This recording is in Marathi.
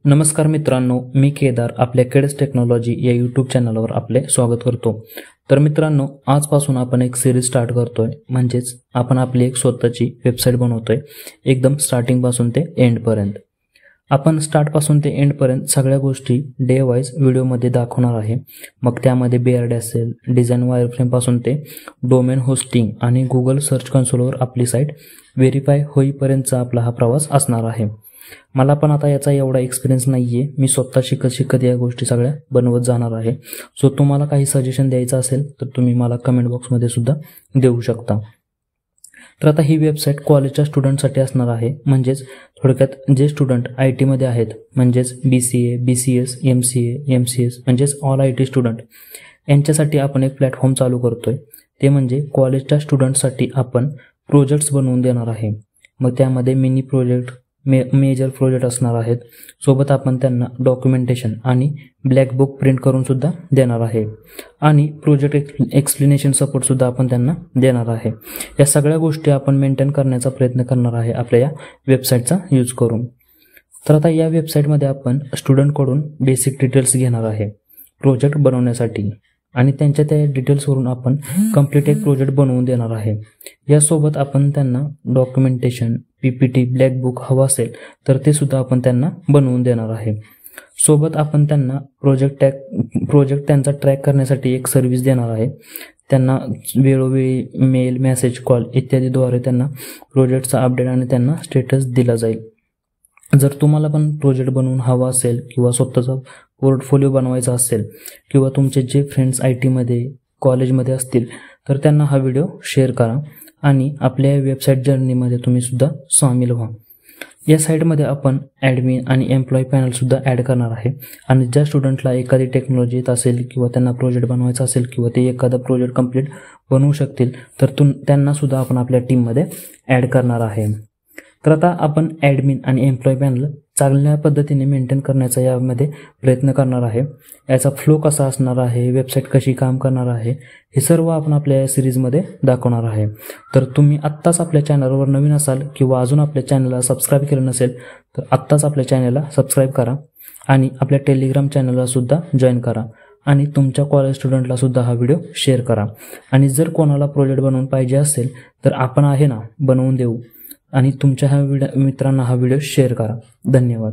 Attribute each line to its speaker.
Speaker 1: नमस्कार मित्रांनो, मी केदार आपल्या केड्स टेक्नॉलॉजी या यूट्यूब चॅनलवर आपले स्वागत करतो। तर मित्रांनो, आजपासून आपण एक सिरीज स्टार्ट करतोय, म्हणजेच आपण आपली एक स्वतःची वेबसाईट बनवतोय एकदम स्टार्टिंग पासून ते एंड पर्यंत। आपण स्टार्ट पासून ते एंड पर्यंत सगळ्या गोष्टी डे वाईज व्हिडिओमध्ये दाखवणार आहे। मग त्यामध्ये BRD असेल, डिझाइन वायरफ्रेम पासून ते डोमेन होस्टिंग आणि गुगल सर्च कन्सोलवर आपली साईट व्हेरीफाय होईपर्यंतचा आपला हा प्रवास असणार आहे। मला पण आता याचा एवढा एक्सपिरियन्स नाहीये, मी स्वतः शिकत या गोष्टी सगळ्या बनवत जाणार आहे। सो तुम्हाला काही सजेशन द्यायचं असेल तर तुम्ही मला कमेंट बॉक्समध्ये सुद्धा देऊ शकता। तर आता ही वेबसाईट कॉलेजच्या स्टुडंटसाठी असणार आहे, म्हणजेच थोडक्यात जे स्टुडंट IT मध्ये आहेत, म्हणजेच BCA, BCS, MCA, MCS म्हणजेच ऑल IT स्टुडंट यांच्यासाठी आपण एक प्लॅटफॉर्म चालू करतोय। ते म्हणजे कॉलेजच्या स्टुडंटसाठी आपण प्रोजेक्ट्स बनवून देणार आहे। मग त्यामध्ये मिनी प्रोजेक्ट, मेजर प्रोजेक्ट असणार आहेत। सोबत आपण त्यांना डॉक्युमेंटेशन आणि ब्लॅक बुक प्रिंट करून सुद्धा देणार आहे आणि प्रोजेक्ट एक्सप्लेनेशन सपोर्ट सुद्धा आपण त्यांना देणार आहे। या सगळ्या गोष्टी आपण मेंटेन करण्याचा प्रयत्न करणार आहे आपल्या या वेबसाईटचा यूज करून। तर आता या वेबसाईटमध्ये आपण स्टुडंटकडून बेसिक डिटेल्स घेणार आहे प्रोजेक्ट बनवण्यासाठी आणि त्यांच्या त्या डिटेल्सवरून आपण कंप्लीट एक प्रोजेक्ट बनवून देणार आहे। यासोबत आपण त्यांना डॉक्युमेंटेशन, PPT, ब्लॅक बुक हवं असेल तर ते सुद्धा आपण त्यांना बनवून देणार आहे। सोबत आपण त्यांना प्रोजेक्ट त्यांचा ट्रॅक करण्यासाठी एक सर्व्हिस देणार आहे। त्यांना वेळोवेळी मेल, मेसेज, कॉल इत्यादीद्वारे त्यांना प्रोजेक्टचा अपडेट आणि त्यांना स्टेटस दिला जाईल। जर तुम्हाला पण प्रोजेक्ट बनवून हवा असेल किंवा स्वतःचा पोर्टफोलिओ बनवायचा असेल किंवा तुमचे जे फ्रेंड्स IT मध्ये, कॉलेजमध्ये असतील तर त्यांना हा व्हिडिओ शेअर करा आणि आपल्या वेबसाईट जर्नीमध्ये तुम्ही सुद्धा सामील व्हा। या साईटमध्ये आपण ॲडमिन आणि एम्प्लॉई पॅनल सुद्धा ॲड करणार आहे आणि ज्या स्टुडंटला एखादी टेक्नॉलॉजी येत असेल किंवा त्यांना प्रोजेक्ट बनवायचा असेल किंवा ते एखादा प्रोजेक्ट कंप्लीट बनवू शकतील तर त्यांना सुद्धा आपण आपल्या टीममध्ये ॲड करणार आहे। तर आता आपण ॲडमिन आणि एम्प्लॉई पॅनल चांगल्या पद्धतीने मेंटेन करण्याचा यामध्ये प्रयत्न करणार आहे। याचा फ्लो कसा असणार आहे, वेबसाईट कशी काम करणार आहे, हे सर्व आपण आपल्या सिरीजमध्ये दाखवणार आहे। तर तुम्ही आत्ताच आपल्या चॅनलवर नवीन असाल किंवा अजून आपल्या चॅनलला सबस्क्राईब केलं नसेल तर आत्ताच आपल्या चॅनलला सबस्क्राईब करा आणि आपल्या टेलिग्राम चॅनलला सुद्धा जॉईन करा आणि तुमच्या कॉलेज स्टुडंटला सुद्धा हा व्हिडिओ शेअर करा। आणि जर कोणाला प्रोजेक्ट बनवून पाहिजे असेल तर आपण आहे ना, बनवून देऊ आणि तुमच्या मित्रांना हा व्हिडिओ शेअर करा। धन्यवाद।